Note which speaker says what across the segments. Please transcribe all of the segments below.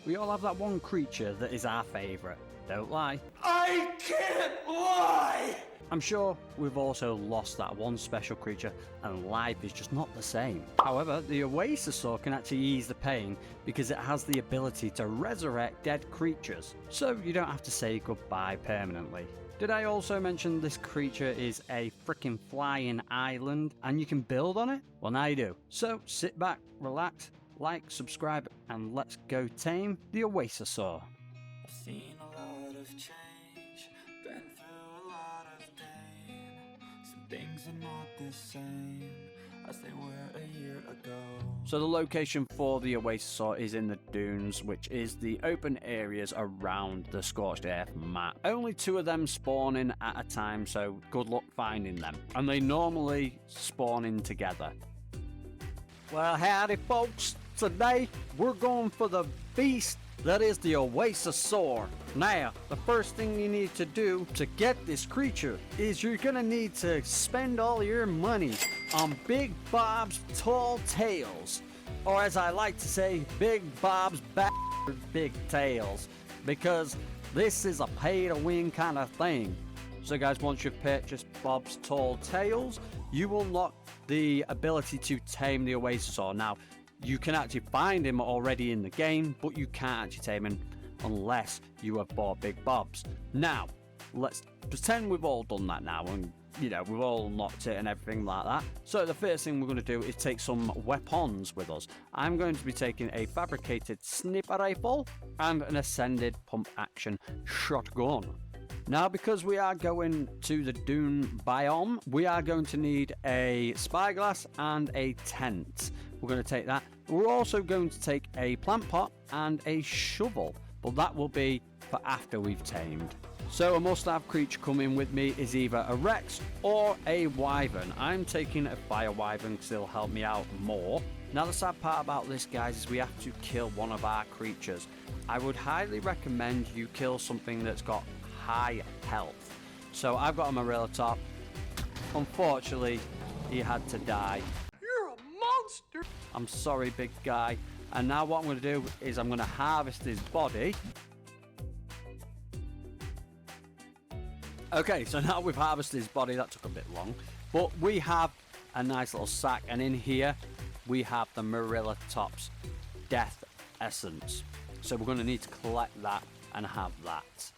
Speaker 1: We all have that one creature that is our favourite. Don't lie.
Speaker 2: I can't lie!
Speaker 1: I'm sure we've also lost that one special creature and life is just not the same. However, the Oasisaur can actually ease the pain because it has the ability to resurrect dead creatures, so you don't have to say goodbye permanently. Did I also mention this creature is a freaking flying island and you can build on it? Well, now you do. So sit back, relax, like, subscribe, and let's go tame the Oasisaur.
Speaker 2: I've seen a lot of change, been through a lot of pain. Some things are not the same as they were a year ago.
Speaker 1: So the location for the Oasisaur is in the dunes, which is the open areas around the Scorched Earth map. Only 2 of them spawn in at a time, so good luck finding them. And they normally spawn in together. Well, howdy folks. Today we're going for the beast that is the Oasisaur. Now, the first thing you need to do to get this creature is you're gonna need to spend all your money on Big Bob's Tall Tails, or as I like to say, Big Bob's big tails, because this is a pay to win kind of thing. So guys, once you've purchased Bob's Tall Tails, you unlock the ability to tame the Oasisaur. Now, you can actually find him already in the game, but you can't actually tame him unless you have bought Big Bob's. Now, let's pretend we've all done that now, and we've all unlocked it and everything like that. So the first thing we're going to do is take some weapons with us. I'm going to be taking a fabricated sniper rifle and an ascended pump action shotgun. Now, because we are going to the dune biome, we are going to need a spyglass and a tent. We're going to take that. We're also going to take a plant pot and a shovel, but that will be for after we've tamed. So a must-have creature coming with me is either a Rex or a Wyvern. I'm taking a Fire Wyvern because it'll help me out more. Now, the sad part about this, guys, is we have to kill one of our creatures. I would highly recommend you kill something that's got high health. So I've got a Marillatop. Unfortunately, he had to die.
Speaker 2: You're a monster!
Speaker 1: I'm sorry, big guy. And now what I'm going to do is I'm going to harvest his body. Okay, so now we've harvested his body. That took a bit long. But we have a nice little sack. And in here, we have the Marillatop's Death Essence. So we're going to need to collect that and have that.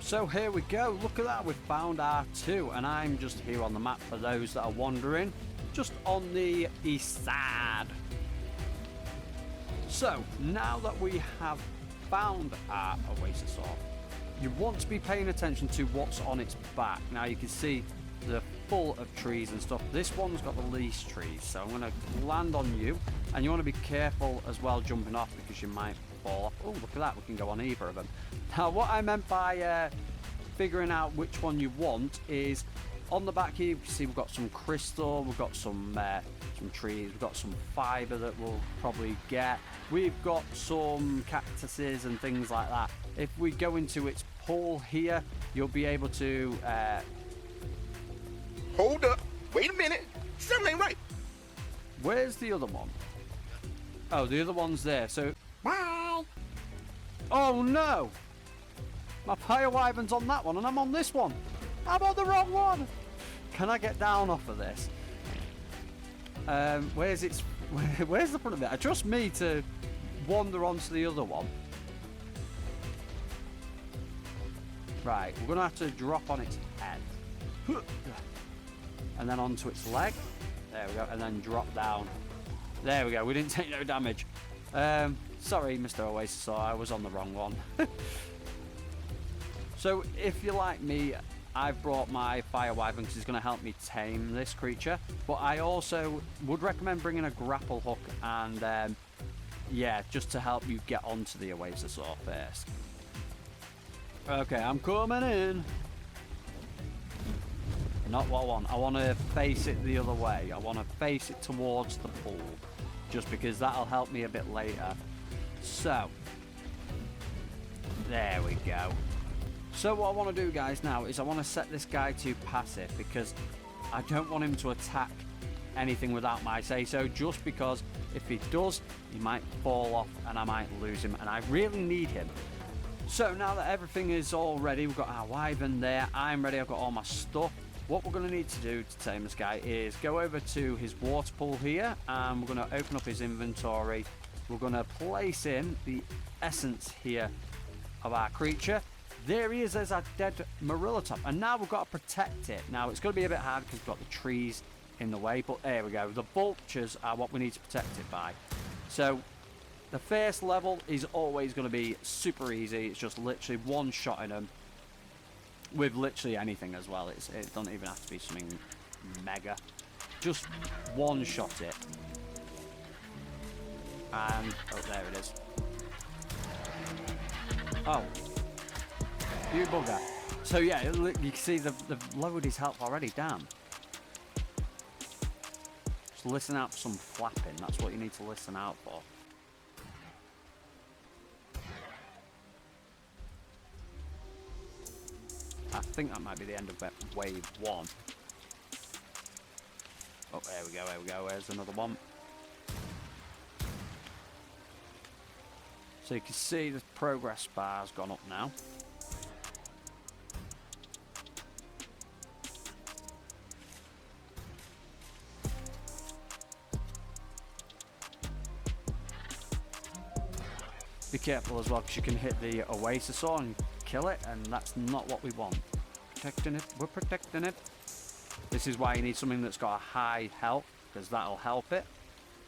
Speaker 1: So here we go, look at that, we've found R2, and I'm just here on the map for those that are wandering, just on the east side. So, now that we have found our Oasisaur, you want to be paying attention to what's on its back. Now you can see they're full of trees and stuff. This one's got the least trees, so I'm going to land on you, and you want to be careful as well jumping off because you might fall off. Oh, look at that, we can go on either of them. Now, what I meant by figuring out which one you want is on the back here, you can see we've got some crystal, we've got some trees, we've got some fibre that we'll probably get. We've got some cactuses and things like that. If we go into its pool here, you'll be able to...
Speaker 3: Hold up. Wait a minute. Something ain't right.
Speaker 1: Where's the other one? Oh, the other one's there, so...
Speaker 3: Bye.
Speaker 1: Oh no! My Fire Wyvern's on that one and I'm on this one. I'm on the wrong one. Can I get down off of this? Where's the front of it? I trust me to wander onto the other one. Right, we're going to have to drop on its head. And then onto its leg. There we go. And then drop down. There we go. We didn't take no damage. Sorry, Mr. Oasisaur, I was on the wrong one. So, if you're like me, I've brought my Fire Wyvern because it's going to help me tame this creature. But I also would recommend bringing a grapple hook and, yeah, just to help you get onto the Oasisaur first. Okay, I'm coming in. not what I want. I want to face it the other way. I want to face it towards the pool, just because that'll help me a bit later. So, there we go. So what I want to do, guys, now is I want to set this guy to passive, because I don't want him to attack anything without my say-so, just because if he does, he might fall off and I might lose him, and I really need him. So now that everything is all ready, we've got our wyvern there, I'm ready, I've got all my stuff. What we're going to need to do to tame this guy is go over to his water pool here, and we're going to open up his inventory. We're going to place in the essence here of our creature. There he is, there's our dead Marilotop, and now we've got to protect it. Now it's going to be a bit hard because we've got the trees in the way, but there we go. The vultures are what we need to protect it by. So the first level is always going to be super easy. It's just literally one-shotting them with literally anything as well. It doesn't even have to be something mega. Just one-shot it. And, oh, there it is. Oh. You bugger. So yeah, you can see they've lowered his health already, damn. Just listen out for some flapping, that's what you need to listen out for. I think that might be the end of wave 1. Oh, there we go, there's another one. So you can see the progress bar's gone up now. Be careful as well, because you can hit the Oasisaur and kill it, and that's not what we want. Protecting it, we're protecting it. This is why you need something that's got a high health, because that'll help it.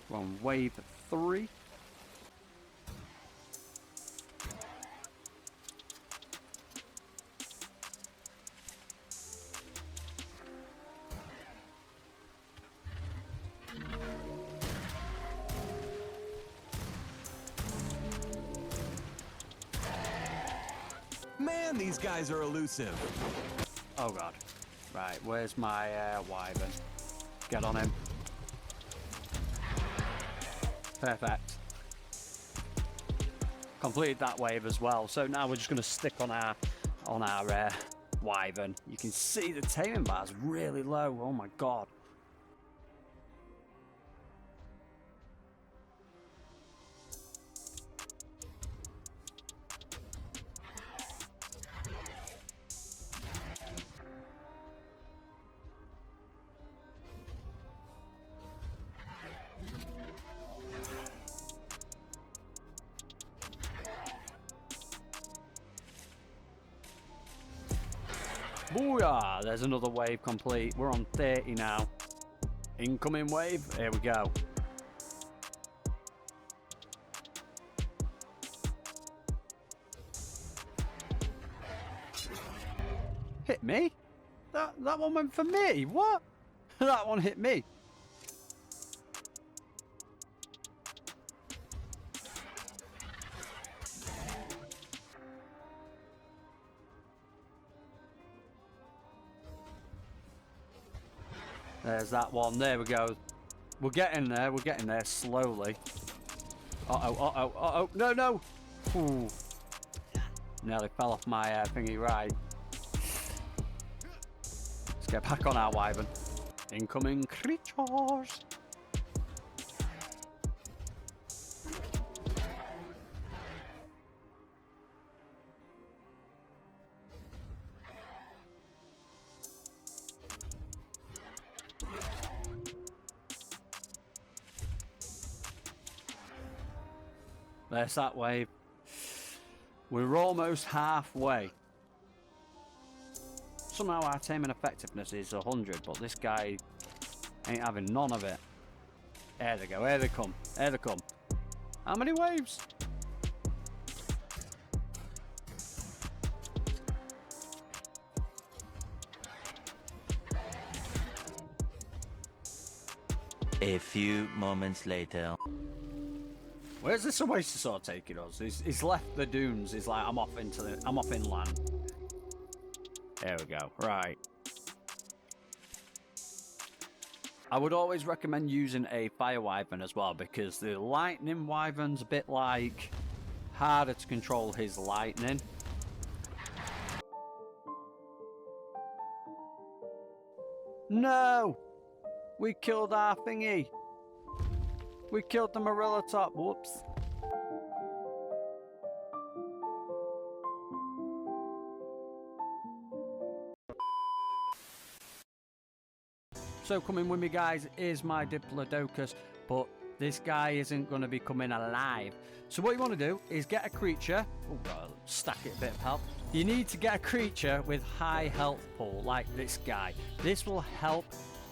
Speaker 1: We're on wave 3.
Speaker 4: Man, these guys are elusive.
Speaker 1: Oh god. Right, where's my wyvern? Get on him. Perfect. Completed that wave as well. So now we're just going to stick on our wyvern. You can see the taming bar's really low. Oh my god. Booyah! There's another wave complete. We're on 30 now. Incoming wave. Here we go. Hit me? That one went for me. What? That one hit me. There's that one. There we go. We're getting there. We're getting there slowly. Uh-oh, uh-oh, uh-oh. No, no. Ooh. Nearly fell off my thingy right. Let's get back on our wyvern. Incoming creatures. There's that wave. We're almost halfway. Somehow our taming effectiveness is 100, but this guy ain't having none of it. There they go, here they come, here they come. How many waves?
Speaker 5: A few moments later.
Speaker 1: Where's this Oasisaur taking us? He's left the dunes. He's like, I'm off inland. There we go. Right. I would always recommend using a fire wyvern as well, because the lightning wyvern's a bit like harder to control his lightning. No! We killed our thingy. We killed the Marilla top. Whoops. So coming with me, guys, is my Diplodocus, but this guy isn't going to be coming alive. So what you want to do is get a creature. Oh, gotta stack it a bit of health. You need to get a creature with high health pool, like this guy. This will help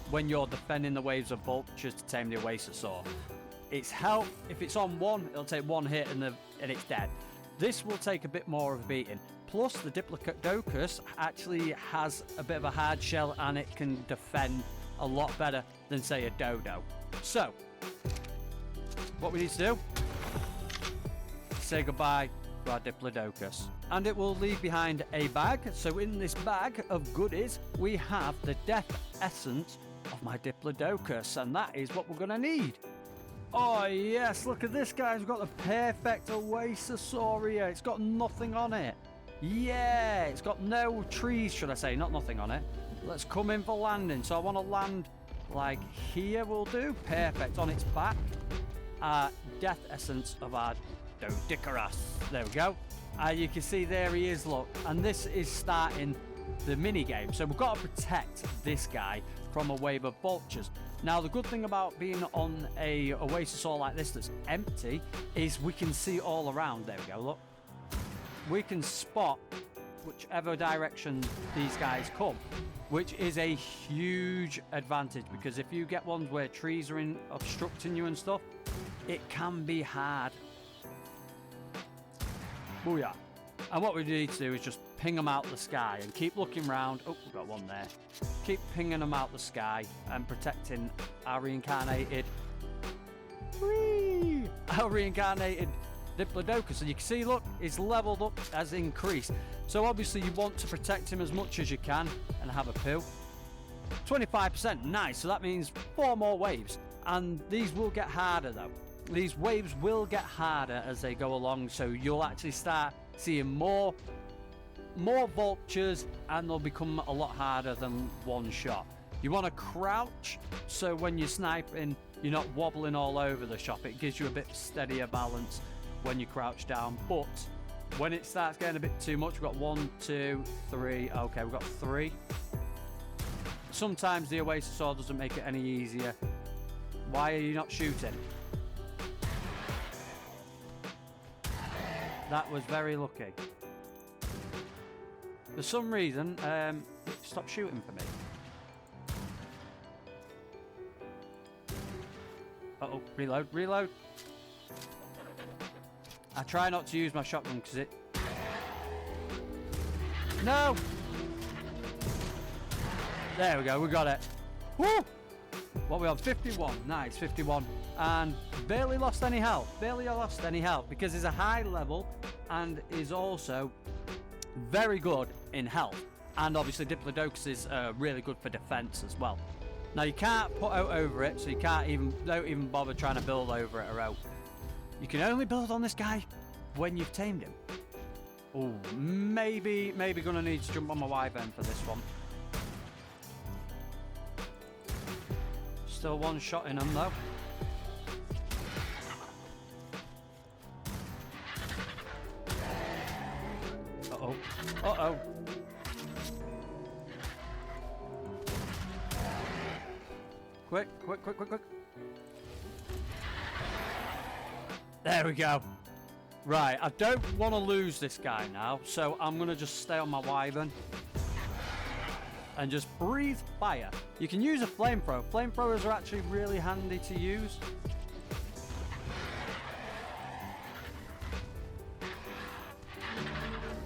Speaker 1: when you're defending the waves of vultures to tame the Oasisaur. Its health, if it's on 1, it'll take 1 hit and it's dead. This will take a bit more of a beating. Plus, the Diplodocus actually has a bit of a hard shell and it can defend a lot better than, say, a dodo. So, what we need to do, say goodbye to our Diplodocus. And it will leave behind a bag. So in this bag of goodies, we have the death essence of my Diplodocus, and that is what we're going to need. Oh yes, look at this, guys. We've got the perfect Oasisaur here. It's got nothing on it. Yeah, it's got no trees, should I say, not nothing on it. Let's come in for landing. So I want to land like here will do. Perfect. On its back, death essence of our Doedicurus. There we go. You can see there he is, look. And this is starting the mini game. So we've got to protect this guy from a wave of vultures. Now, the good thing about being on a Oasisaur like this that's empty is we can see all around. There we go, look. We can spot whichever direction these guys come, which is a huge advantage, because if you get ones where trees are obstructing you and stuff, it can be hard. Booyah. And what we need to do is just ping them out the sky and keep looking around. Oh, we've got one there. Keep pinging them out the sky and protecting our reincarnated Diplodocus. And you can see, look, his leveled up has increased. So obviously you want to protect him as much as you can and have a poo. 25%, nice. So that means 4 more waves. And these will get harder though. These waves will get harder as they go along, so you'll actually start seeing more vultures, and they'll become a lot harder than one shot. You want to crouch, so when you're sniping, you're not wobbling all over the shop. It gives you a bit steadier balance when you crouch down. But when it starts getting a bit too much, we've got 1, 2, 3. Okay, we've got 3. Sometimes the Oasisaur doesn't make it any easier. Why are you not shooting? That was very lucky. For some reason, stop shooting for me. Uh-oh, reload. I try not to use my shotgun because it... No! There we go, we got it. Woo! What we on? 51. Nice, 51. And barely lost any health. Because he's a high level and is also very good in health. And obviously Diplodocus is really good for defense as well. Now you can't put out over it, so you don't even bother trying to build over it or out. You can only build on this guy when you've tamed him. Oh, maybe gonna need to jump on my wyvern for this one. Still one shot in him though. Uh-oh. Quick. There we go. Right, I don't want to lose this guy now, so I'm going to just stay on my wyvern and just breathe fire. You can use a flamethrower. Flamethrowers are actually really handy to use.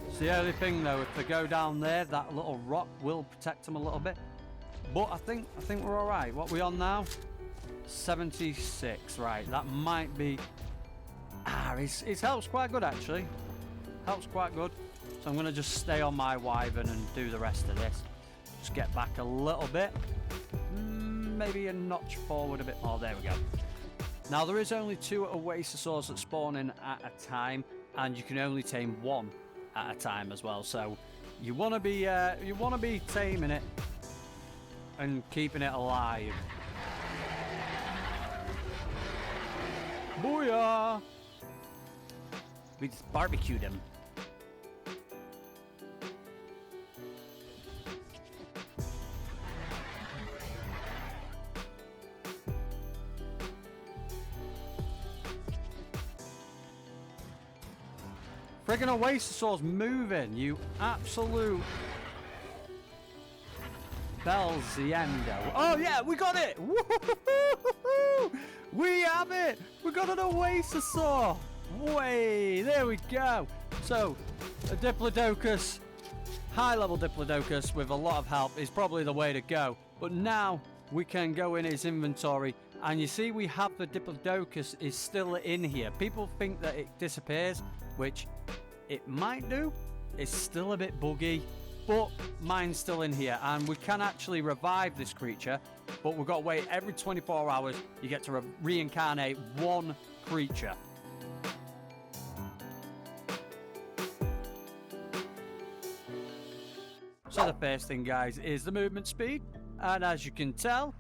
Speaker 1: It's the only thing though, if they go down there, that little rock will protect them a little bit. But I think we're all right. What are we on now? 76. Right, that might be... his health's quite good actually. Help's quite good. So I'm going to just stay on my wyvern and do the rest of this. Just get back a little bit. maybe a notch forward a bit more. There we go. Now, there is only 2 Oasisaurs that spawn in at a time, and you can only tame 1 at a time as well. So you want to be taming it and keeping it alive. Booyah! We just barbecued him. Friggin' Oasisaur's moving, you absolute Belziendo. Oh yeah, we got it! Woo-hoo-hoo-hoo-hoo! We have it! We got an Oasisaur! Way, there we go. So, a Diplodocus, high-level Diplodocus with a lot of help is probably the way to go. But now we can go in his inventory, and you see we have the Diplodocus is still in here. People think that it disappears, which it might do. It's still a bit buggy, but mine's still in here, and we can actually revive this creature, but we've got to wait every 24 hours. You get to reincarnate 1 creature. So the first thing, guys, is the movement speed, and as you can tell,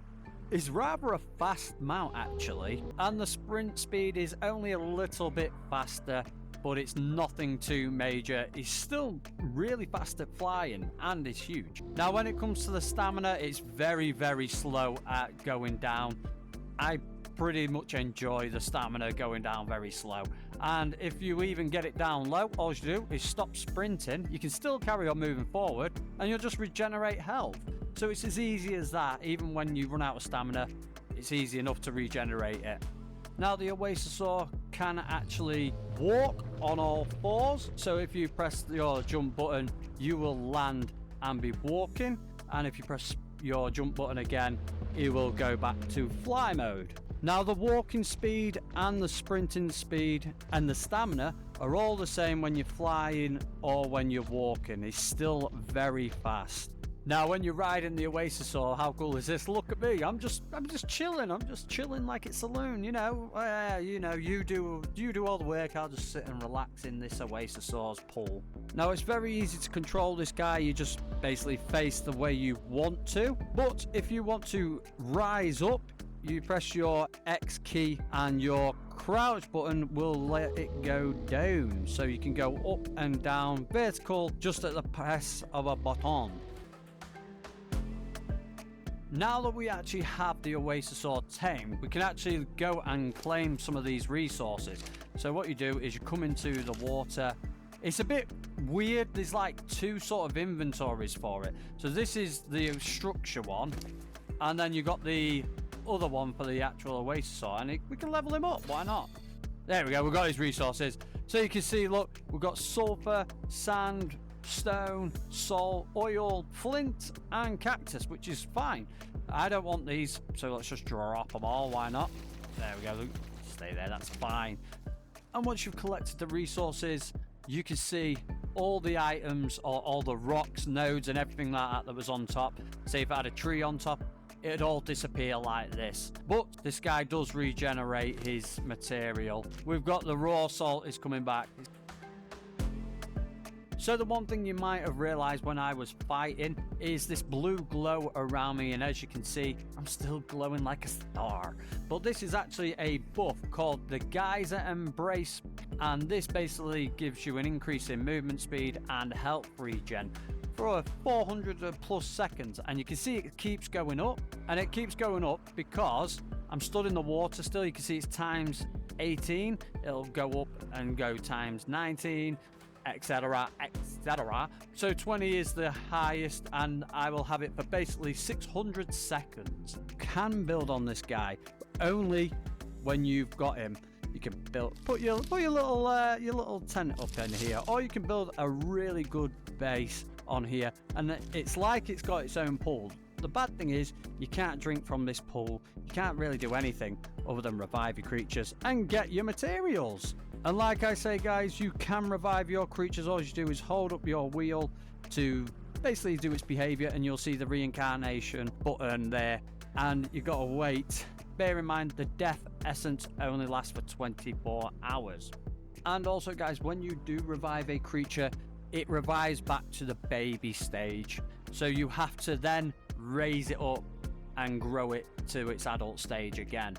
Speaker 1: it's rather a fast mount actually, and the sprint speed is only a little bit faster, but it's nothing too major. He's still really fast at flying, and is huge. Now, when it comes to the stamina, it's very, very slow at going down. I pretty much enjoy the stamina going down very slow, and if you even get it down low, all you do is stop sprinting. You can still carry on moving forward, and you'll just regenerate health. So it's as easy as that. Even when you run out of stamina, it's easy enough to regenerate it. Now, the Oasisaur can actually walk on all 4s, so if you press your jump button, you will land and be walking, and if you press your jump button again, it will go back to fly mode. Now, the walking speed and the sprinting speed and the stamina are all the same when you're flying or when you're walking. It's still very fast. Now, when you're riding the Oasisaur, how cool is this? Look at me. I'm just chilling. I'm just chilling like it's a loon, you know. You do all the work. I'll just sit and relax in this Oasisaur's pool. Now, it's very easy to control this guy. You just basically face the way you want to. But if you want to rise up, you press your X key and your crouch button will let it go down. So you can go up and down vertical just at the press of a button. Now that we actually have the Oasisaur tamed, we can actually go and claim some of these resources. So what you do is you come into the water. It's a bit weird. There's like 2 sort of inventories for it. So this is the structure one, and then you got the other one for the actual Oasisaur, and we can level him up. Why not? There we go. We've got his resources. So you can see, look, we've got sulfur, sand, stone, salt, oil, flint, and cactus, which is fine. I don't want these, so let's just drop them all. Why not? There we go. Stay there. That's fine. And once you've collected the resources, you can see all the items or all the rocks, nodes, and everything like that was on top. Say if I had a tree on top, it'd all disappear like this. But this guy does regenerate his material. We've got the raw salt is coming back. So the one thing you might have realized when I was fighting is this blue glow around me, and as you can see, I'm still glowing like a star. But this is actually a buff called the Geyser Embrace, and this basically gives you an increase in movement speed and health regen for 400 plus seconds, and you can see it keeps going up, and it keeps going up because I'm stood in the water still. You can see it's times 18, it'll go up and go times 19, etc, etc. So 20 is the highest, and I will have it for basically 600 seconds. Can build on this guy, but only when you've got him. You can put your little tent up in here, or you can build a really good base on here, and it's like it's got its own pool. The bad thing is you can't drink from this pool. You can't really do anything other than revive your creatures and get your materials. And like I say, guys, you can revive your creatures. All you do is hold up your wheel to basically do its behavior, and you'll see the reincarnation button there and you got to wait. Bear in mind, the death essence only lasts for 24 hours. And also, guys, when you do revive a creature, it revives back to the baby stage. So you have to then raise it up and grow it to its adult stage again.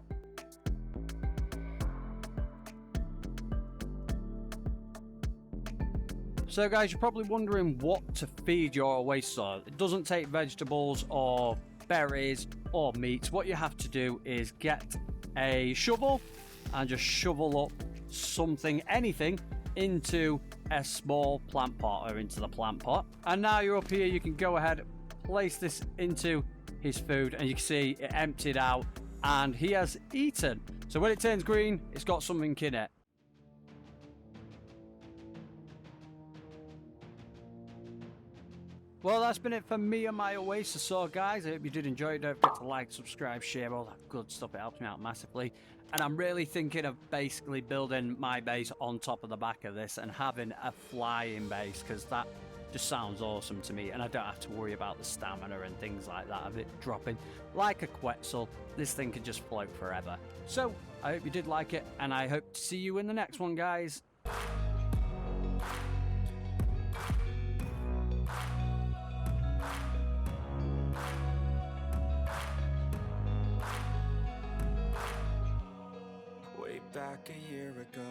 Speaker 1: So guys, you're probably wondering what to feed your Oasisaur. It doesn't take vegetables or berries or meat. What you have to do is get a shovel and just shovel up something, anything, into a small plant pot or into the plant pot. And now you're up here, you can go ahead, place this into his food, and you can see it emptied out and he has eaten. So when it turns green, it's got something in it. Well, that's been it for me and my Oasisaur, guys. I hope you did enjoy it. Don't forget to like, subscribe, share, all that good stuff. It helps me out massively. And I'm really thinking of basically building my base on top of the back of this and having a flying base, because that just sounds awesome to me. And I don't have to worry about the stamina and things like that of it dropping. Like a Quetzal, this thing could just float forever. So, I hope you did like it, and I hope to see you in the next one, guys.
Speaker 2: Way back a year ago,